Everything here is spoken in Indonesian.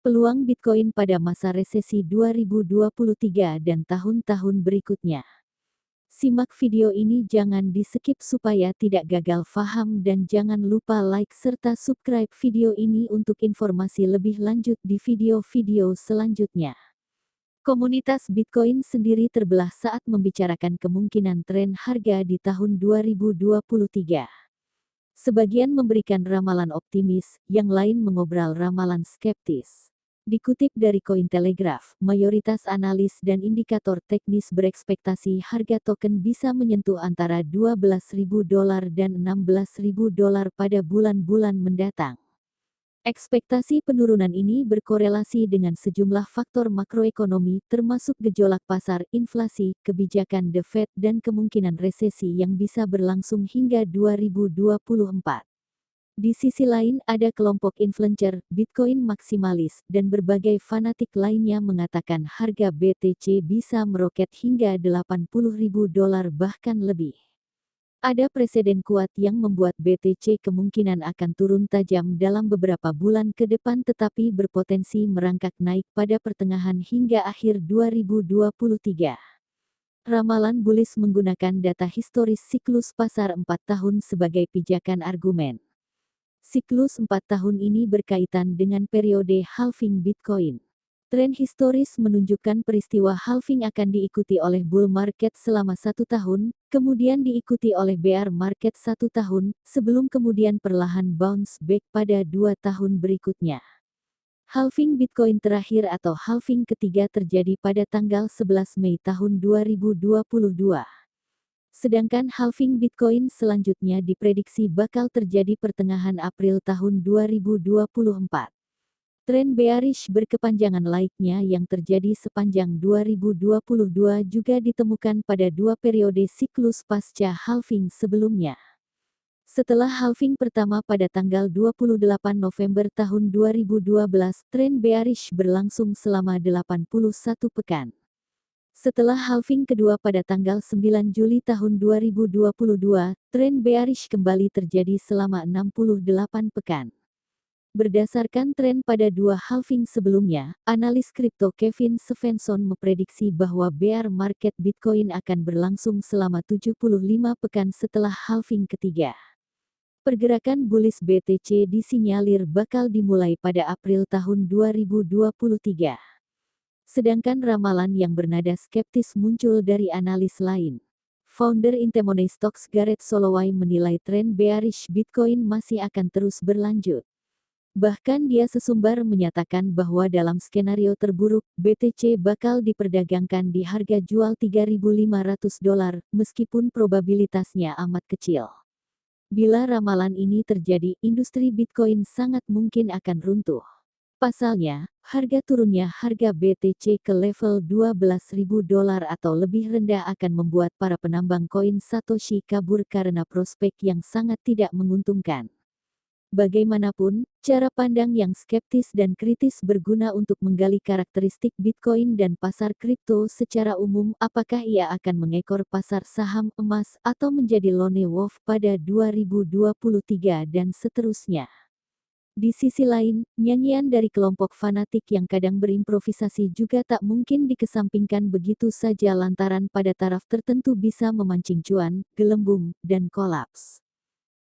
Peluang Bitcoin pada masa resesi 2023 dan tahun-tahun berikutnya. Simak video ini, jangan di-skip supaya tidak gagal paham, dan jangan lupa like serta subscribe video ini untuk informasi lebih lanjut di video-video selanjutnya. Komunitas Bitcoin sendiri terbelah saat membicarakan kemungkinan tren harga di tahun 2023. Sebagian memberikan ramalan optimis, yang lain mengobrol ramalan skeptis. Dikutip dari Cointelegraph, mayoritas analis dan indikator teknis berekspektasi harga token bisa menyentuh antara $12.000 dan $16.000 pada bulan-bulan mendatang. Ekspektasi penurunan ini berkorelasi dengan sejumlah faktor makroekonomi, termasuk gejolak pasar, inflasi, kebijakan The Fed, dan kemungkinan resesi yang bisa berlangsung hingga 2024. Di sisi lain, ada kelompok influencer, Bitcoin maksimalis, dan berbagai fanatik lainnya mengatakan harga BTC bisa meroket hingga $80.000 bahkan lebih. Ada preseden kuat yang membuat BTC kemungkinan akan turun tajam dalam beberapa bulan ke depan, tetapi berpotensi merangkak naik pada pertengahan hingga akhir 2023. Ramalan bullish menggunakan data historis siklus pasar 4 tahun sebagai pijakan argumen. Siklus 4 tahun ini berkaitan dengan periode halving Bitcoin. Tren historis menunjukkan peristiwa halving akan diikuti oleh bull market selama 1 tahun, kemudian diikuti oleh bear market 1 tahun, sebelum kemudian perlahan bounce back pada 2 tahun berikutnya. Halving Bitcoin terakhir atau halving ketiga terjadi pada tanggal 11 Mei tahun 2022. Sedangkan halving Bitcoin selanjutnya diprediksi bakal terjadi pertengahan April tahun 2024. Tren bearish berkepanjangan laiknya yang terjadi sepanjang 2022 juga ditemukan pada 2 periode siklus pasca halving sebelumnya. Setelah halving pertama pada tanggal 28 November tahun 2012, tren bearish berlangsung selama 81 pekan. Setelah halving kedua pada tanggal 9 Juli tahun 2022, tren bearish kembali terjadi selama 68 pekan. Berdasarkan tren pada 2 halving sebelumnya, analis kripto Kevin Svensson memprediksi bahwa bear market Bitcoin akan berlangsung selama 75 pekan setelah halving ketiga. Pergerakan bullish BTC disinyalir bakal dimulai pada April tahun 2023. Sedangkan ramalan yang bernada skeptis muncul dari analis lain. Founder Intemoney Stocks Gareth Soloway menilai tren bearish Bitcoin masih akan terus berlanjut. Bahkan dia sesumbar menyatakan bahwa dalam skenario terburuk, BTC bakal diperdagangkan di harga jual $3.500, meskipun probabilitasnya amat kecil. Bila ramalan ini terjadi, industri Bitcoin sangat mungkin akan runtuh. Pasalnya, harga turunnya harga BTC ke level $12.000 atau lebih rendah akan membuat para penambang koin Satoshi kabur karena prospek yang sangat tidak menguntungkan. Bagaimanapun, cara pandang yang skeptis dan kritis berguna untuk menggali karakteristik Bitcoin dan pasar kripto secara umum. Apakah ia akan mengekor pasar saham, emas, atau menjadi lone wolf pada 2023 dan seterusnya? Di sisi lain, nyanyian dari kelompok fanatik yang kadang berimprovisasi juga tak mungkin dikesampingkan begitu saja lantaran pada taraf tertentu bisa memancing cuan, gelembung, dan kolaps.